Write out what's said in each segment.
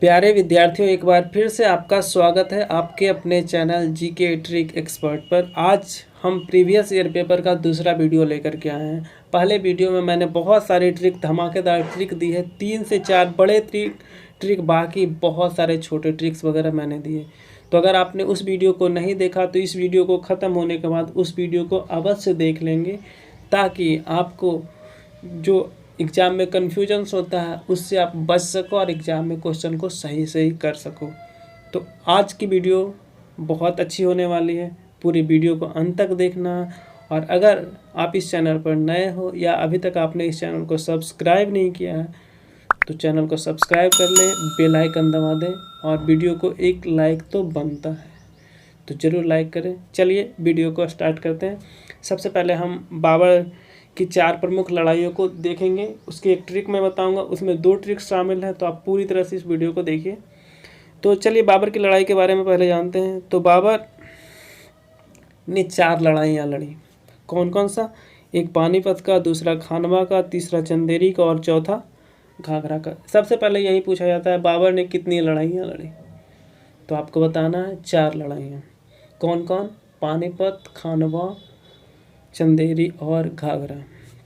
प्यारे विद्यार्थियों, एक बार फिर से आपका स्वागत है आपके अपने चैनल जीके ट्रिक एक्सपर्ट पर। आज हम प्रीवियस ईयर पेपर का दूसरा वीडियो लेकर के आए हैं। पहले वीडियो में मैंने बहुत सारी ट्रिक, धमाकेदार ट्रिक दी है, 3 से 4 बड़े ट्रिक, बाकी बहुत सारे छोटे ट्रिक्स वगैरह मैंने दिए। तो अगर आपने उस वीडियो को नहीं देखा तो इस वीडियो को ख़त्म होने के बाद उस वीडियो को अवश्य देख लेंगे, ताकि आपको जो एग्ज़ाम में कन्फ्यूजन्स होता है उससे आप बच सको और एग्ज़ाम में क्वेश्चन को सही कर सको। तो आज की वीडियो बहुत अच्छी होने वाली है, पूरी वीडियो को अंत तक देखना। और अगर आप इस चैनल पर नए हो या अभी तक आपने इस चैनल को सब्सक्राइब नहीं किया है तो चैनल को सब्सक्राइब कर लें, बेल आइकन दबा दें और वीडियो को एक लाइक तो बनता है, तो ज़रूर लाइक करें। चलिए वीडियो को स्टार्ट करते हैं। सबसे पहले हम बाबर की 4 प्रमुख लड़ाइयों को देखेंगे। उसकी एक ट्रिक मैं बताऊंगा, उसमें 2 ट्रिक्स शामिल हैं, तो आप पूरी तरह से इस वीडियो को देखिए। तो चलिए बाबर की लड़ाई के बारे में पहले जानते हैं। तो बाबर ने 4 लड़ाइयाँ लड़ी। कौन कौन सा? एक पानीपत का, दूसरा खानवा का, तीसरा चंदेरी का और चौथा घाघरा का। सबसे पहले यही पूछा जाता है बाबर ने कितनी लड़ाइयाँ लड़ी, तो आपको बताना है 4 लड़ाइयाँ। कौन कौन? पानीपत, खानवा, चंदेरी और घाघरा।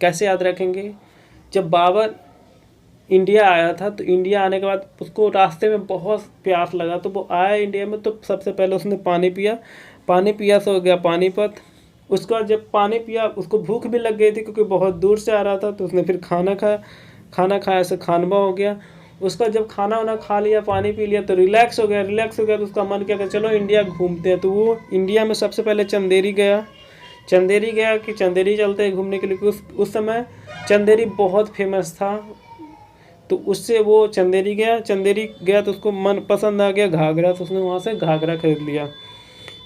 कैसे याद रखेंगे? जब बाबर इंडिया आया था तो इंडिया आने के बाद उसको रास्ते में बहुत प्यास लगा, तो वो आया इंडिया में तो सबसे पहले उसने पानी पिया से हो गया पानीपत। उसके बाद जब पानी पिया उसको भूख भी लग गई थी क्योंकि बहुत दूर से आ रहा था, तो उसने फिर खाना खाया से खानवा हो गया। उसका जब खाना वाना खा लिया, पानी पी लिया तो रिलैक्स हो गया तो उसका मन किया कि चलो इंडिया घूमते हैं। तो वो इंडिया में सबसे पहले चंदेरी गया कि चंदेरी चलते हैं घूमने के लिए। उस समय चंदेरी बहुत फेमस था, तो उससे वो चंदेरी गया तो उसको मन पसंद आ गया घाघरा, तो उसने वहाँ से घाघरा खरीद लिया।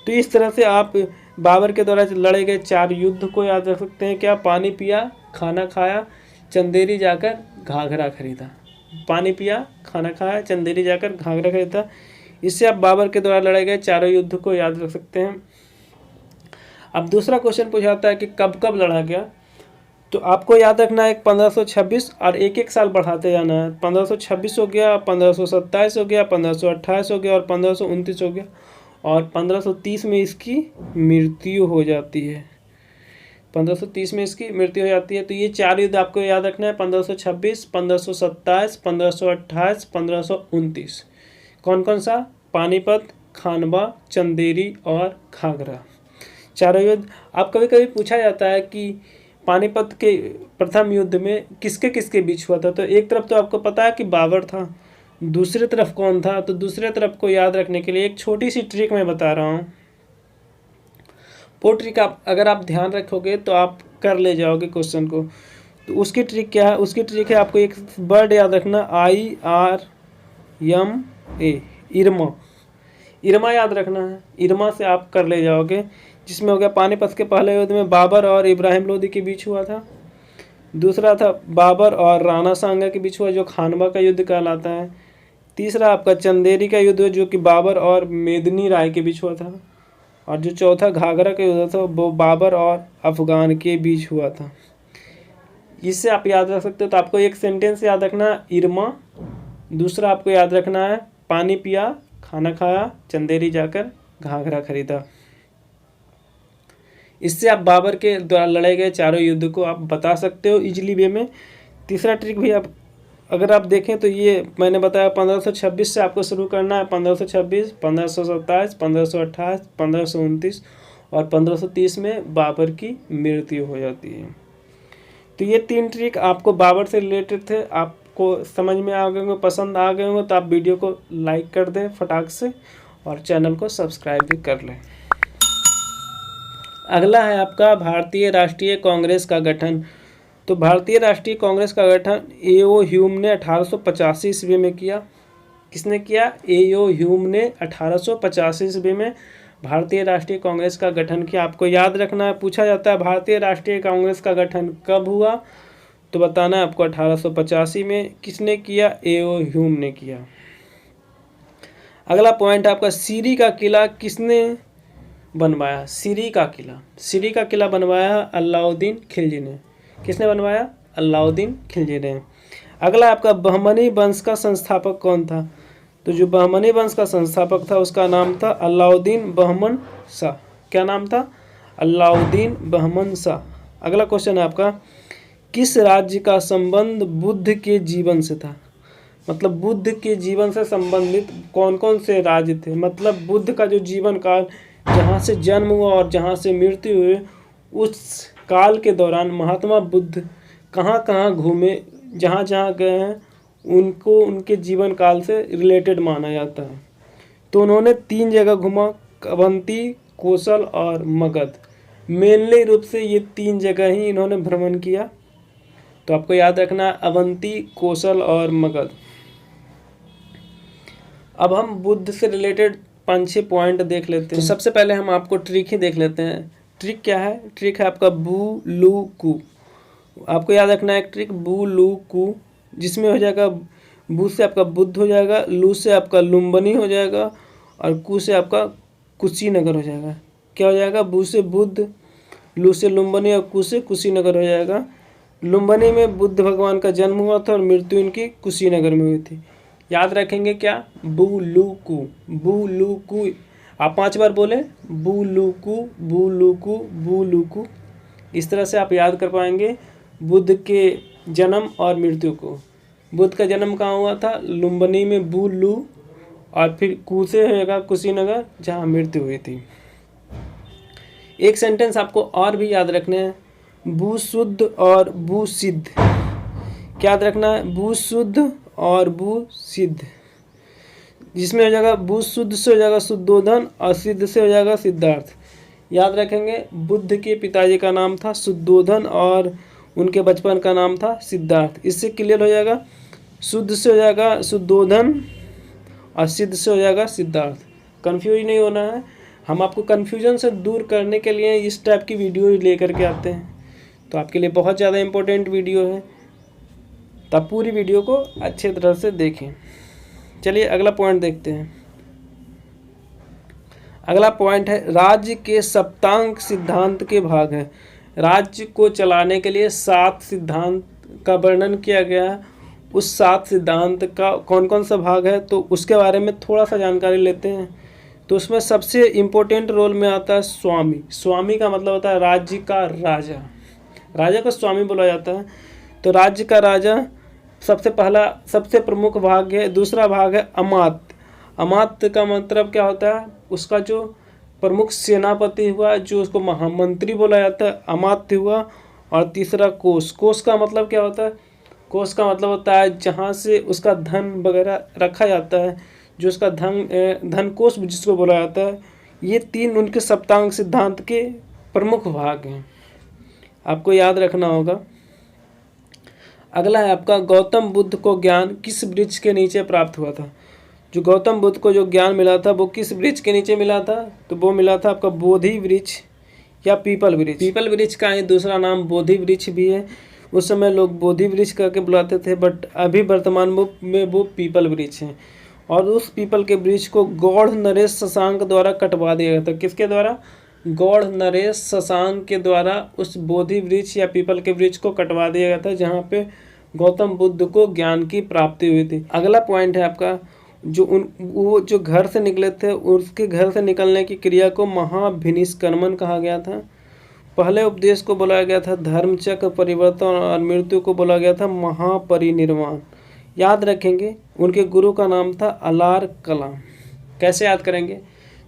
तो इस तरह से आप बाबर के द्वारा लड़े गए 4 युद्ध को याद रख सकते हैं। क्या? पानी पिया, खाना खाया, चंदेरी जाकर घाघरा खरीदा। पानी पिया, खाना खाया, चंदेरी जाकर घाघरा खरीदा। इससे आप बाबर के द्वारा लड़े गए 4 युद्ध को याद रख सकते हैं। अब दूसरा क्वेश्चन पूछा जाता है कि कब कब लड़ा गया, तो आपको याद रखना है 1526 और एक साल बढ़ाते जाना है। 1526 हो गया, 1527 हो गया, 1528 हो गया और 1529 हो गया, और 1530 में इसकी मृत्यु हो जाती है। 1530 में इसकी मृत्यु हो जाती है। तो ये 4 युद्ध आपको याद रखना है: 1526, 1527, 1528, 1529। कौन कौन सा? पानीपत, खानवा, चंदेरी और घाघरा, 4 युद्ध। अब कभी कभी पूछा जाता है कि पानीपत के प्रथम युद्ध में किसके किसके बीच हुआ था। तो एक तरफ तो आपको पता है कि बाबर था, दूसरी तरफ कौन था? तो दूसरे तरफ को याद रखने के लिए एक छोटी सी ट्रिक मैं बता रहा हूँ। वो ट्रिक अगर आप ध्यान रखोगे तो आप कर ले जाओगे क्वेश्चन को। तो उसकी ट्रिक क्या है? उसकी ट्रिक है आपको एक वर्ड याद रखना, IRMA, इरमा याद रखना है। इरमा से आप कर ले जाओगे, जिसमें हो गया पानीपत के पहले युद्ध में बाबर और इब्राहिम लोदी के बीच हुआ था। दूसरा था बाबर और राणा सांगा के बीच हुआ, जो खानवा का युद्ध कहलाता है। तीसरा आपका चंदेरी का युद्ध, जो कि बाबर और मेदिनी राय के बीच हुआ था। और जो चौथा घाघरा का युद्ध था वो बाबर और अफगान के बीच हुआ था। इससे आप याद रख सकते हो। तो आपको एक सेंटेंस याद रखना, इरमा। दूसरा आपको याद रखना है पानी पिया, खाना खाया, चंदेरी जाकर घाघरा खरीदा। इससे आप बाबर के द्वारा लड़े गए 4 युद्ध को आप बता सकते हो इजीली वे में। तीसरा ट्रिक भी आप अगर आप देखें तो ये मैंने बताया 1526 से आपको शुरू करना है। 1526, 1527, 1528, 1529 और 1530 में बाबर की मृत्यु हो जाती है। तो ये 3 ट्रिक आपको बाबर से रिलेटेड थे, आपको समझ में आ गए होंगे, पसंद आ गए होंगे, तो आप वीडियो को लाइक कर दें फटाक से और चैनल को सब्सक्राइब भी कर लें। अगला है आपका भारतीय राष्ट्रीय कांग्रेस का गठन। तो भारतीय राष्ट्रीय कांग्रेस का गठन A.O. ह्यूम ने 1885 ईस्वी में किया। किसने किया? A.O. ह्यूम ने 1885 ईस्वी में भारतीय राष्ट्रीय कांग्रेस का गठन किया। आपको याद रखना है, पूछा जाता है भारतीय राष्ट्रीय कांग्रेस का गठन कब हुआ, तो बताना है आपको 1885 में। किसने किया? A.O. ह्यूम ने किया। अगला पॉइंट आपका, सीरी का किला किसने बनवाया? सीरी का किला बनवाया अलाउद्दीन खिलजी ने। किसने बनवाया? अलाउद्दीन खिलजी ने। अगला आपका बहमनी वंश का संस्थापक कौन था? तो जो बहमनी वंश का संस्थापक था उसका नाम था अलाउद्दीन बहमन शाह। क्या नाम था? अलाउद्दीन बहमन शाह। अगला क्वेश्चन है आपका, किस राज्य का संबंध बुद्ध के जीवन से था? मतलब बुद्ध के जीवन से संबंधित कौन कौन से राज्य थे? मतलब बुद्ध का जो जीवन काल, जहाँ से जन्म हुआ और जहाँ से मृत्यु हुई, उस काल के दौरान महात्मा बुद्ध कहाँ कहाँ घूमे, जहाँ जहाँ गए हैं उनको उनके जीवन काल से रिलेटेड माना जाता है। तो उन्होंने 3 जगह घूमा, अवंती, कौशल और मगध। मेनली रूप से ये 3 जगह ही इन्होंने भ्रमण किया। तो आपको याद रखना है अवंती, कौशल और मगध। अब हम बुद्ध से रिलेटेड 5-6 पॉइंट देख लेते हैं। तो सबसे पहले हम आपको ट्रिक ही देख लेते हैं। ट्रिक क्या है? ट्रिक है आपका बू लू कू। आपको याद रखना है एक ट्रिक, बू लू कू, जिसमें हो जाएगा बू से आपका बुद्ध हो जाएगा, लू से आपका लुम्बिनी हो जाएगा और कू से आपका कुशीनगर हो जाएगा। क्या हो जाएगा? बू से बुद्ध, लू से लुम्बिनी और कू से कुशीनगर हो जाएगा। लुम्बिनी में बुद्ध भगवान का जन्म हुआ था और मृत्यु इनकी कुशीनगर में हुई थी। याद रखेंगे क्या? बू लू कू, बू लू कू। आप 5 बार बोले, बू लू कू, बू लू कू, बू लू कू। इस तरह से आप याद कर पाएंगे बुद्ध के जन्म और मृत्यु को। बुद्ध का जन्म कहाँ हुआ था? लुम्बिनी में बू लू, और फिर कू से होगा कुशीनगर जहाँ मृत्यु हुई थी। एक सेंटेंस आपको और भी याद रखने हैं, बू शुद्ध और बू सिद्ध। क्या याद रखना है? बू शुद्ध और बू सिद्ध, जिसमें हो जाएगा बू शुद्ध से हो जाएगा शुद्धोधन और सिद्ध से हो जाएगा सिद्धार्थ। याद रखेंगे बुद्ध के पिताजी का नाम था शुद्धोधन और उनके बचपन का नाम था सिद्धार्थ। इससे क्लियर हो जाएगा, शुद्ध से हो जाएगा शुद्धोधन और सिद्ध से हो जाएगा सिद्धार्थ। कंफ्यूज नहीं होना है। हम आपको कन्फ्यूजन से दूर करने के लिए इस टाइप की वीडियो लेकर के आते हैं। तो आपके लिए बहुत ज़्यादा इम्पोर्टेंट वीडियो है, तो आप पूरी वीडियो को अच्छे तरह से देखें। चलिए अगला पॉइंट देखते हैं। अगला पॉइंट है राज्य के सप्तांग सिद्धांत के भाग है। राज्य को चलाने के लिए 7 सिद्धांत का वर्णन किया गया है। उस 7 सिद्धांत का कौन कौन सा भाग है तो उसके बारे में थोड़ा सा जानकारी लेते हैं। तो उसमें सबसे इम्पोर्टेंट रोल में आता है स्वामी। स्वामी का मतलब होता है राज्य का राजा। राजा को स्वामी बोला जाता है। तो राज्य का राजा सबसे पहला, सबसे प्रमुख भाग है। दूसरा भाग है अमात्य। अमात्य का मतलब क्या होता है? उसका जो प्रमुख सेनापति हुआ, जो उसको महामंत्री बोला जाता है, अमात्य हुआ। और तीसरा कोष। कोष का मतलब क्या होता है? कोष का मतलब होता है जहाँ से उसका धन वगैरह रखा जाता है, जो उसका धन कोष जिसको बोला जाता है। ये 3 उनके सप्तांग सिद्धांत के प्रमुख भाग हैं, आपको याद रखना होगा। अगला है आपका, गौतम बुद्ध को ज्ञान किस वृक्ष के नीचे प्राप्त हुआ था? जो गौतम बुद्ध को जो ज्ञान मिला था वो किस वृक्ष के नीचे मिला था? तो वो मिला था आपका बोधि वृक्ष या पीपल वृक्ष। पीपल वृक्ष का ही दूसरा नाम बोधि वृक्ष भी है। उस समय लोग बोधि वृक्ष करके बुलाते थे, बट अभी वर्तमान में वो पीपल वृक्ष हैं। और उस पीपल के वृक्ष को गौड़ नरेश शशांक द्वारा कटवा दिया गया था। किसके द्वारा? गौड़ नरेश शशांक के द्वारा उस बोधि वृक्ष या पीपल के वृक्ष को कटवा दिया गया था, जहाँ पे गौतम बुद्ध को ज्ञान की प्राप्ति हुई थी। अगला पॉइंट है आपका, वो जो घर से निकले थे, उसके घर से निकलने की क्रिया को महाभिनिष्क्रमण कहा गया था। पहले उपदेश को बोला गया था धर्मचक्र परिवर्तन और मृत्यु को बोला गया था महापरिनिर्वाण। याद रखेंगे उनके गुरु का नाम था अलार कलाम। कैसे याद करेंगे?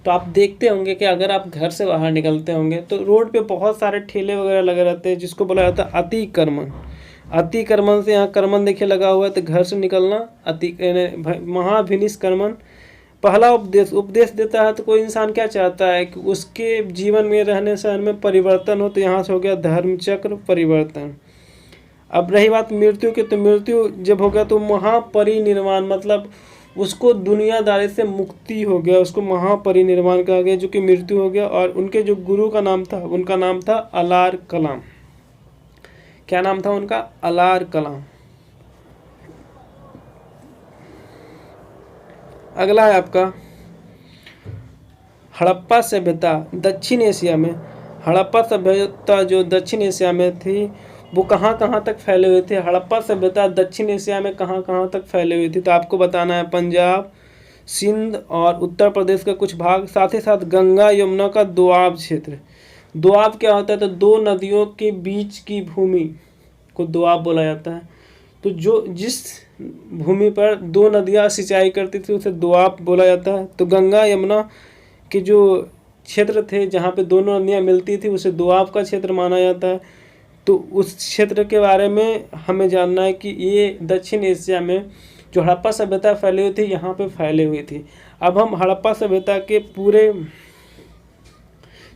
तो आप देखते होंगे कि अगर आप घर से बाहर निकलते होंगे तो रोड पे बहुत सारे ठेले वगैरह लगे रहते हैं, जिसको बोला जाता है अतिक्रमण। अतिक्रमण से यहाँ कर्मण देखिए लगा हुआ है, तो घर से निकलना महाभिनिष्क्रमण। पहला उपदेश देता है। तो कोई इंसान क्या चाहता है कि उसके जीवन में रहने सहन में परिवर्तन हो, तो यहाँ से हो गया धर्मचक्र परिवर्तन। अब रही बात मृत्यु की, तो मृत्यु जब हो गया तो महापरिनिर्वाण, मतलब उसको दुनियादारी से मुक्ति हो गया, उसको महापरिनिर्वाण कहा गया, जो कि मृत्यु हो गया। और उनके जो गुरु का नाम था, उनका नाम था अलार कलाम। क्या नाम था उनका? अलार कलाम। अगला है आपका हड़प्पा सभ्यता दक्षिण एशिया में। हड़प्पा सभ्यता जो दक्षिण एशिया में थी वो कहाँ कहाँ तक फैले हुए थे? हड़प्पा सभ्यता दक्षिण एशिया में कहाँ कहाँ तक फैले हुई थी? तो आपको बताना है पंजाब, सिंध और उत्तर प्रदेश का कुछ भाग, साथ ही साथ गंगा यमुना का दोआब क्षेत्र। दोआब क्या होता है? तो दो नदियों के बीच की भूमि को दोआब बोला जाता है। तो जिस भूमि पर दो नदियाँ सिंचाई करती थी उसे दोआब बोला जाता है। तो गंगा यमुना के जो क्षेत्र थे जहाँ पे दोनों नदियाँ मिलती थी उसे दोआब का क्षेत्र माना जाता है। तो उस क्षेत्र के बारे में हमें जानना है कि ये दक्षिण एशिया में जो हड़प्पा सभ्यता फैली हुई थी यहाँ पे फैली हुई थी। अब हम हड़प्पा सभ्यता के पूरे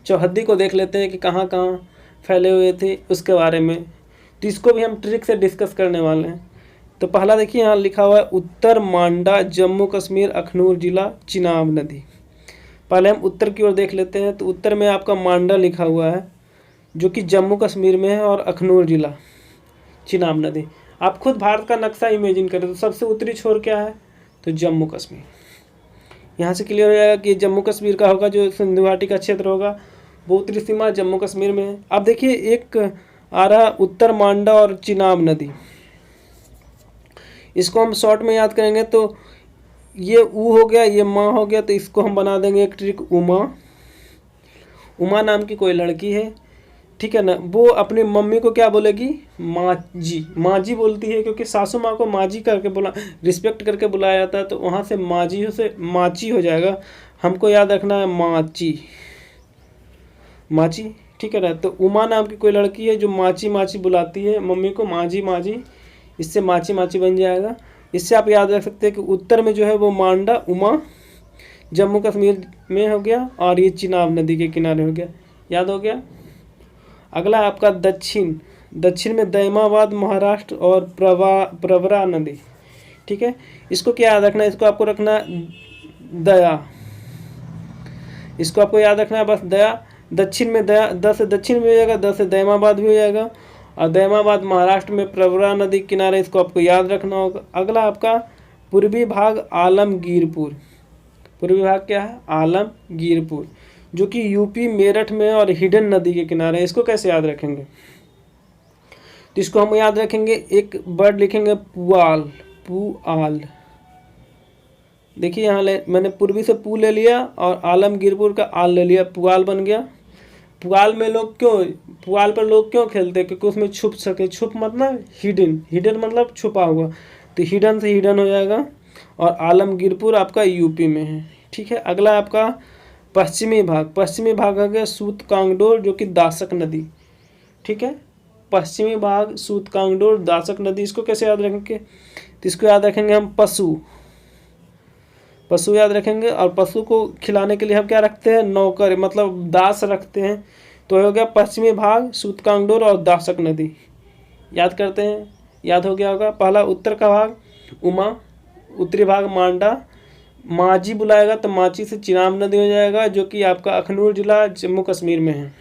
चौहद्दी को देख लेते हैं कि कहाँ कहाँ फैले हुए थे उसके बारे में। तो इसको भी हम ट्रिक से डिस्कस करने वाले हैं। तो पहला देखिए यहाँ लिखा हुआ है उत्तर मांडा, जम्मू कश्मीर, अखनूर जिला, चिनाब नदी। पहले हम उत्तर की ओर देख लेते हैं। तो उत्तर में आपका मांडा लिखा हुआ है जो कि जम्मू कश्मीर में है, और अखनूर जिला, चिनाब नदी। आप खुद भारत का नक्शा इमेजिन करें तो सबसे उत्तरी छोर क्या है? तो जम्मू कश्मीर। यहाँ से क्लियर हो जाएगा कि जम्मू कश्मीर का होगा, जो सिंधु घाटी का क्षेत्र होगा वो उत्तरी सीमा जम्मू कश्मीर में है। अब देखिए एक आ रहा उत्तर मांडा और चिनाब नदी, इसको हम शॉर्ट में याद करेंगे तो ये ऊ हो गया, ये माँ हो गया, तो इसको हम बना देंगे एक ट्रिक, उमा। उमा नाम की कोई लड़की है, ठीक है ना, वो अपनी मम्मी को क्या बोलेगी? माँ जी। माँ जी बोलती है क्योंकि सासू माँ को माँ जी करके रिस्पेक्ट करके बुलाया जाता है, तो वहाँ से माँ जी से माची हो जाएगा। हमको याद रखना है माची, माची, ठीक है ना। तो उमा नाम की कोई लड़की है जो माची माची बुलाती है मम्मी को, माँ जी, इससे माची माची बन जाएगा। इससे आप याद रख सकते हैं कि उत्तर में जो है वो मांडा, उमा, जम्मू कश्मीर में हो गया, और ये चिनाब नदी के किनारे हो गया। याद हो गया। अगला आपका दक्षिण में दैमाबाद महाराष्ट्र और प्रवरा नदी, ठीक है। इसको क्या याद रखना है? इसको आपको रखना दया, इसको आपको याद रखना है बस दया। दक्षिण में दया, द से दक्षिण भी हो जाएगा, द से दैमाबाद भी हो जाएगा, और दैमाबाद महाराष्ट्र में प्रवरा नदी किनारे, इसको आपको याद रखना होगा। अगला आपका पूर्वी भाग आलमगीरपुर। पूर्वी भाग क्या है? आलमगीरपुर, जो कि यूपी मेरठ में और हिडन नदी के किनारे। इसको कैसे याद रखेंगे? तो इसको हम याद रखेंगे, एक वर्ड लिखेंगे पुआल, पुआल। देखिए यहाँ मैंने पूर्वी से पू ले लिया और आलमगीरपुर का आल ले लिया, पुआल बन गया। पुआल पर लोग क्यों खेलते हैं? क्योंकि उसमें छुप सके। छुप मतलब हिडन, हिडन मतलब छुपा हुआ, तो हिडन से हिडन हो जाएगा। और आलमगीरपुर आपका यूपी में है, ठीक है। अगला आपका पश्चिमी भाग हो गया सूतकांगडोर, जो कि दासक नदी, ठीक है। पश्चिमी भाग सूतकांगडोर, दासक नदी। इसको कैसे याद रखेंगे? तो इसको याद रखेंगे हम पशु याद रखेंगे। और पशु को खिलाने के लिए हम क्या रखते हैं? नौकर, मतलब दास रखते हैं। तो हो गया पश्चिमी भाग सूतकांगडोर और दासक नदी। याद करते हैं, याद हो गया होगा। पहला उत्तर का भाग उमा, उत्तरी भाग मांडा, माजी बुलाएगा तो माची से चिनाब नदी हो जाएगा, जो कि आपका अखनूर जिला जम्मू कश्मीर में है।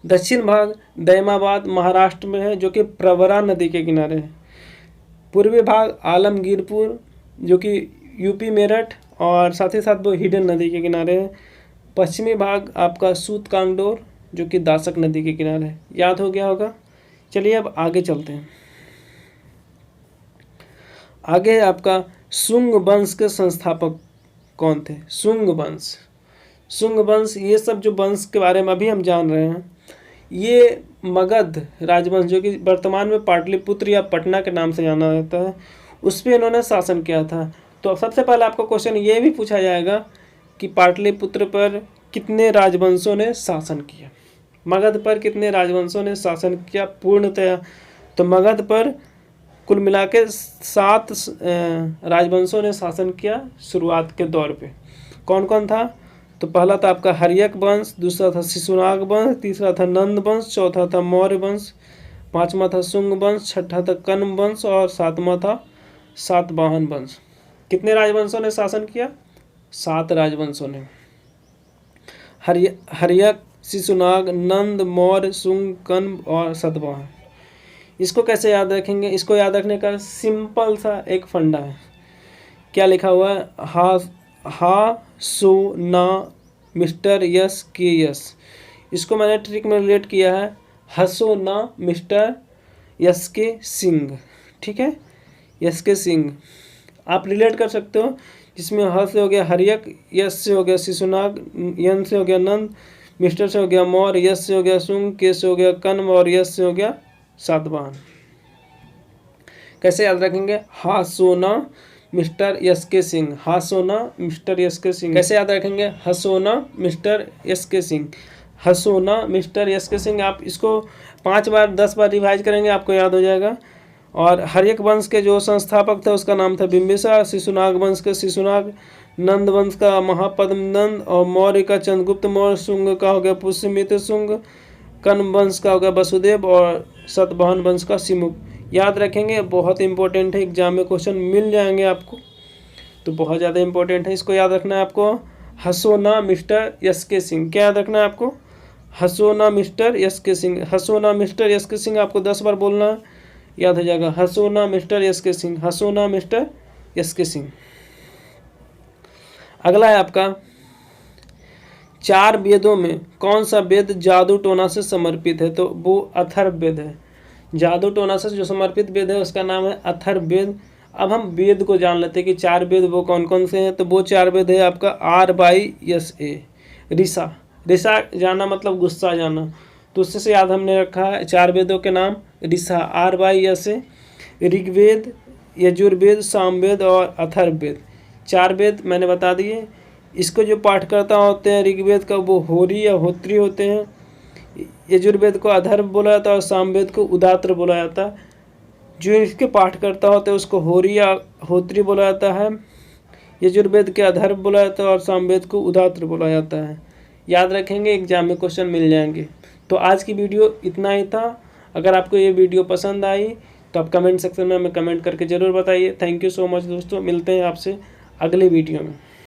दक्षिण भाग दैमाबाद महाराष्ट्र में है, जो कि प्रवरा नदी के किनारे है। पूर्वी भाग आलमगीरपुर, जो कि यूपी मेरठ और साथ ही साथ वो हिडन नदी के किनारे है। पश्चिमी भाग आपका सूतकांगडोर, जो कि दासक नदी के किनारे है। याद हो गया होगा। चलिए अब आगे चलते हैं। आगे आपका शुंग वंश के संस्थापक कौन थे? शुंग वंश, ये सब जो वंश के बारे में अभी हम जान रहे हैं, ये मगध राजवंश, जो कि वर्तमान में पाटलिपुत्र या पटना के नाम से जाना जाता है, उस पर इन्होंने शासन किया था। तो सबसे पहले आपका क्वेश्चन ये भी पूछा जाएगा कि पाटलिपुत्र पर कितने राजवंशों ने शासन किया, मगध पर कितने राजवंशों ने शासन किया पूर्णतया? तो मगध पर कुल मिला के 7 राजवंशों ने शासन किया शुरुआत के दौर पे। कौन कौन था? तो पहला था आपका हर्यक वंश, दूसरा था शिशुनाग वंश, तीसरा था नंद वंश, चौथा था मौर्य वंश, पांचवा था शुंग वंश, छठा था कण्व वंश और सातवां था सातवाहन वंश। कितने राजवंशों ने शासन किया? 7 राजवंशों ने। हर्यक, शिशुनाग, नंद, मौर्य, शुंग, कण्व और सातवाहन। इसको कैसे याद रखेंगे? इसको याद रखने का सिंपल सा एक फंडा है। क्या लिखा हुआ है? हा सो ना मिस्टर यस के यस। इसको मैंने ट्रिक में रिलेट किया है हसो ना मिस्टर यस के सिंह, ठीक है, यस के सिंह। आप रिलेट कर सकते हो, जिसमें ह से हो गया हर्यक, यस से हो गया शिशुनाग, यन से हो गया नंद, मिस्टर से हो गया मौर, यस से हो गया शुंग, के से हो गया कन्व और यस से हो गया सातवाहन। कैसे याद रखेंगे? हासोना मिस्टर यस के सिंह, हासोना मिस्टर यस के सिंह। कैसे याद रखेंगे? हसोना मिस्टर यस के सिंह, हसोना मिस्टर यस के सिंह। आप इसको 5 बार 10 बार रिवाइज करेंगे, आपको याद हो जाएगा। और हर्यक वंश के जो संस्थापक थे उसका नाम था बिंबिसार, शिशुनाग वंश के शिशुनाग, नंद वंश का महापद्म नंद, और मौर्य का चंद्रगुप्त मौर्य, शुंग का हो गया पुष्यमित्र शुंग, कन्व वंश का हो गया वसुदेव, और सातवाहन वंश का सिमुक। याद रखेंगे, बहुत इंपॉर्टेंट है, एग्जाम में क्वेश्चन मिल जाएंगे आपको, तो बहुत ज़्यादा इंपॉर्टेंट है, इसको याद रखना है आपको। हसोना मिस्टर यस के सिंह, क्या याद रखना है आपको? हसोना मिस्टर यस के सिंह, हसोना मिस्टर यस के सिंह आपको 10 बार बोलना है, याद हो जाएगा। हसोना मिस्टर यस के सिंह, हसोना मिस्टर यस के सिंह। अगला है आपका, 4 वेदों में कौन सा वेद जादू टोना से समर्पित है? तो वो अथर्ववेद है। जादू टोना से जो समर्पित वेद है उसका नाम है अथर्ववेद। अब हम वेद को जान लेते हैं कि 4 वेद वो कौन कौन से हैं। तो वो 4 वेद है आपका RYSA, ऋषा। ऋषा जाना मतलब गुस्सा जाना, तो उससे से याद हमने रखा है 4 वेदों के नाम ऋषा, RYSA, ऋग्वेद, यजुर्वेद, सामवेद और अथर्ववेद। 4 वेद मैंने बता दिए। इसको जो पाठकर्ता होते हैं ऋग्वेद का वो होरी या होत्री होते हैं, यजुर्वेद को अथर्व बोला जाता है और सामवेद को उदात्र बोला जाता है। जो इसके पाठकर्ता होते हैं उसको होरी या होत्री बोला जाता है, यजुर्वेद के अथर्व बोला जाता है और सामवेद को उदात्र बोला जाता है। याद रखेंगे, एग्जाम में क्वेश्चन मिल जाएंगे। तो आज की वीडियो इतना ही था। अगर आपको ये वीडियो पसंद आई तो आप कमेंट सेक्शन में हमें कमेंट करके ज़रूर बताइए। थैंक यू सो मच दोस्तों, मिलते हैं आपसे अगले वीडियो में।